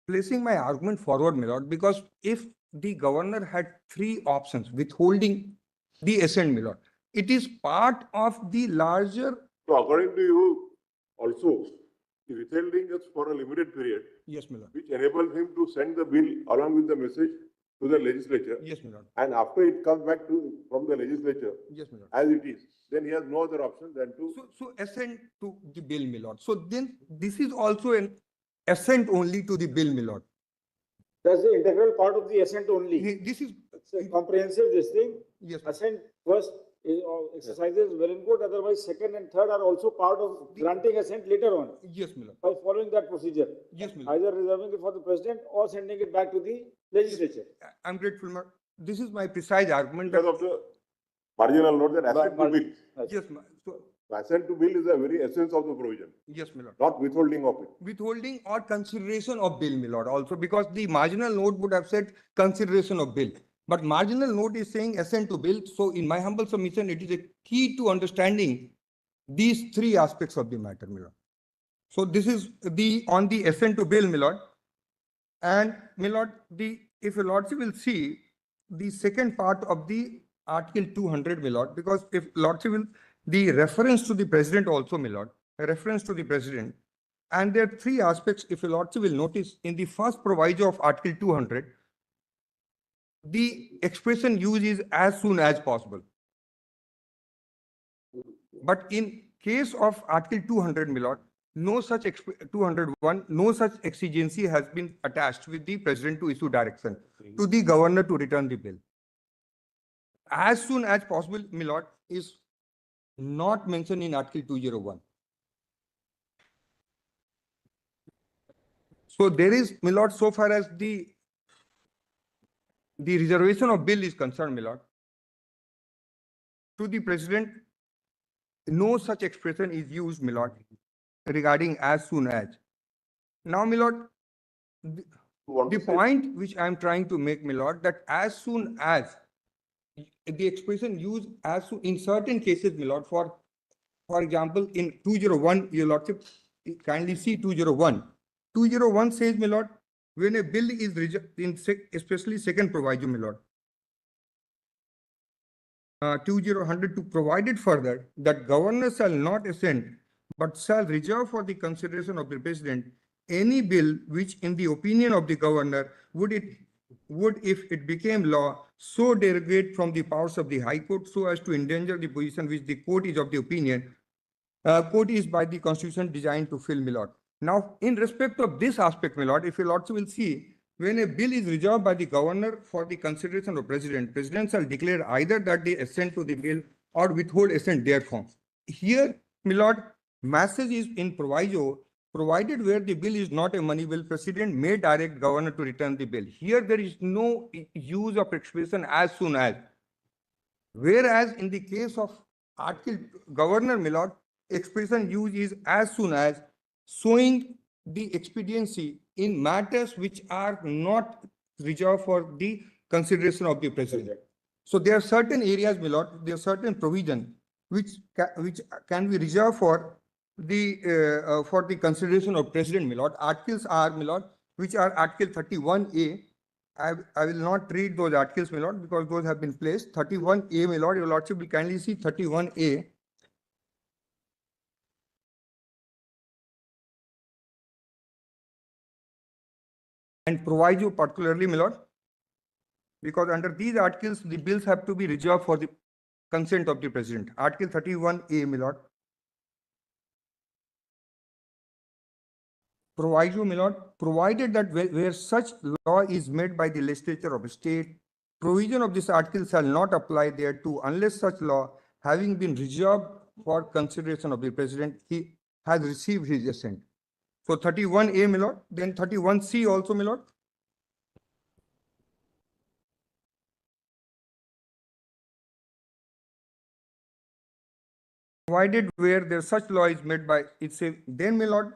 placing my argument forward, my lord, because if the governor had three options, withholding the assent, my lord, it is part of the larger. So according to you, also, the withholding is for a limited period, Yes, my lord. which enables him to send the bill along with the message to the legislature. Yes, my lord. And after it comes back from the legislature, Yes, my lord. as it is, then he has no other option than to. So assent to the bill, my lord. So then this is also an assent only to the bill, my lord. That's the integral part of the assent only. This is. It's a comprehensive this thing. Yes. Assent first exercises well and good, otherwise second and third are also part of granting assent later on Yes, my lord. by following that procedure. Yes, my lord. Either reserving it for the president or sending it back to the legislature. I'm grateful, my. This is my precise argument. Because of the marginal note that assent to bill. Yes, my. So, Assent to bill is the very essence of the provision, yes, my lord. not withholding of it. Withholding or consideration of bill, my lord, also, because the marginal note would have said consideration of bill. But marginal note is saying assent to bill. So in my humble submission, it is a key to understanding these three aspects of the matter, my lord. So this is on the assent to bill, my lord. And my lord, if your lordship will see the second part of the Article 200, my lord, because if lordship will, the reference to the president also, my lord, a reference to the president. And there are three aspects, if your lordship will notice, in the first proviso of Article 200, the expression used is as soon as possible. But in case of Article 200, my lord, no such 201, no such exigency has been attached with the president to issue direction to the governor to return the bill. As soon as possible, my lord, is not mentioned in Article 201. So there is, my lord, so far as the reservation of bill is concerned, my lord, to the president, no such expression is used, my lord, regarding as soon as. Now, my lord, the point which I am trying to make, my lord, that as soon as the expression used as soon, in certain cases, my lord, for example, in 201, your lordship, kindly see 201. 201 says, my lord, when a bill is especially second proviso, my lord. 202 provided further that governor shall not assent but shall reserve for the consideration of the president any bill which in the opinion of the governor would if it became law so derogate from the powers of the high court so as to endanger the position which the court is of the opinion court is by the constitution designed to fill, my lord. Now, in respect of this aspect, my lord, if your lordship will see, when a bill is reserved by the governor for the consideration of president, president shall declare either that they assent to the bill or withhold assent therefrom. Here, my lord, message is in proviso, provided where the bill is not a money bill, president may direct governor to return the bill. Here, there is no use of expression as soon as. Whereas in the case of article governor, my lord, expression used is as soon as, showing the expediency in matters which are not reserved for the consideration of the president. So there are certain areas, my lord, there are certain provision which can be reserved for the consideration of president, my lord. Articles are, my lord, which are Article 31A. I will not read those articles, my lord, because those have been placed. 31A, my lord, your lordship will kindly see 31A. And proviso particularly, my lord, because under these articles, the bills have to be reserved for the consent of the president. Article 31A, my lord. Proviso, my lord, provided that where such law is made by the legislature of a state, provision of this article shall not apply thereto unless such law, having been reserved for consideration of the president, he has received his assent. So 31A, my lord, then 31C also, my lord. Provided where there such law is made by, it's a, then, my lord,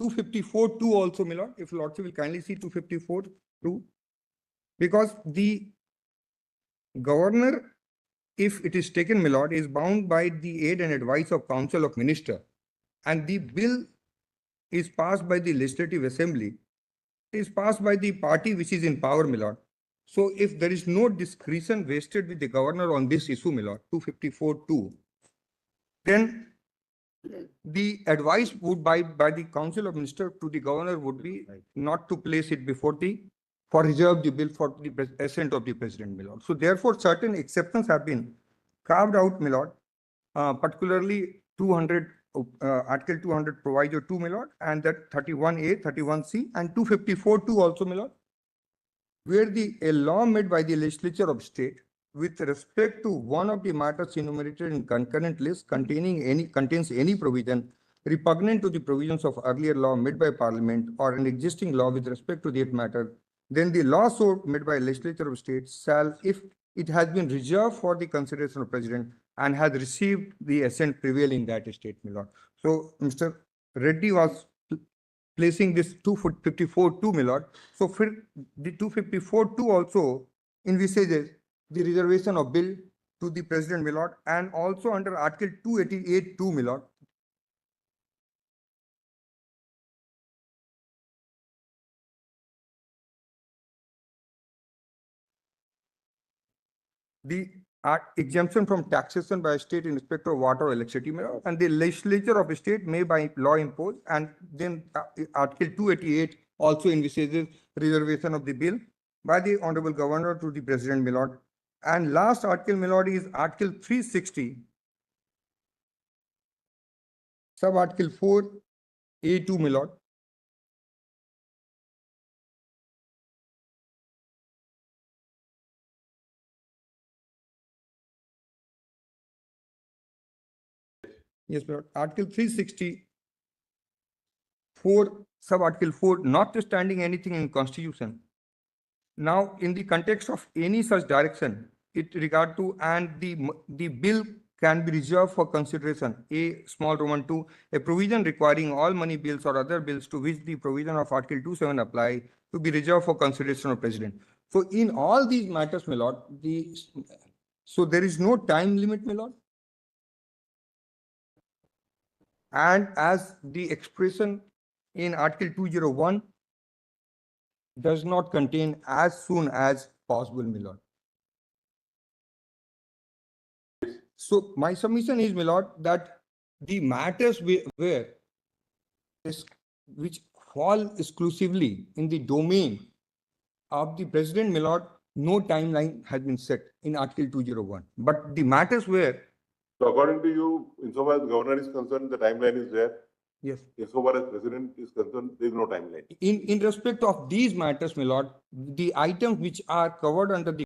254(2) also, my lord, if lordship will kindly see 254(2), because the governor, if it is taken, my lord, is bound by the aid and advice of council of minister, and the bill is passed by the legislative assembly, it is passed by the party which is in power, my lord. So if there is no discretion vested with the governor on this issue, my lord, 254(2), then the advice would by the council of minister to the governor would be not to place it before for reserve the bill for the assent of the president, my lord. So therefore, certain exceptions have been carved out, my lord, particularly 200, Article 200 proviso 2, my lord, and that 31A, 31C, and 254(2) also, my lord, where a law made by the legislature of state with respect to one of the matters enumerated in concurrent list contains any provision repugnant to the provisions of earlier law made by parliament or an existing law with respect to that matter, then the law so made by legislature of state shall, if it has been reserved for the consideration of president and has received the assent prevail in that state, my lord. So Mr. Reddy was placing this 254(2), my lord. So for the 254(2) also envisages the reservation of bill to the President, my lord, and also under Article 288(2), my lord. The exemption from taxation by a state in respect of water or electricity, my lord, and the legislature of a state may by law impose, and then Article 288 also envisages reservation of the bill by the Honorable Governor to the President, my lord. And last article, my lord, is Article 360, sub-article 4(a)(2), my lord. Yes, my lord. Article 364, sub-article 4, notwithstanding anything in Constitution. Now, in the context of any such direction, it regard to, and the bill can be reserved for consideration. A small Roman 2, a provision requiring all money bills or other bills to which the provision of Article 27 apply to be reserved for consideration of President. So in all these matters, my lord, so there is no time limit, my lord. And as the expression in Article 201 does not contain as soon as possible, my lord. So my submission is, my lord, that the matters which fall exclusively in the domain of the President, my lord, no timeline has been set in Article 201. But the matters where, So according to you, insofar as the governor is concerned, the timeline is there. yes, Insofar as president is concerned, there is no timeline. in respect of these matters, my lord, the items which are covered under the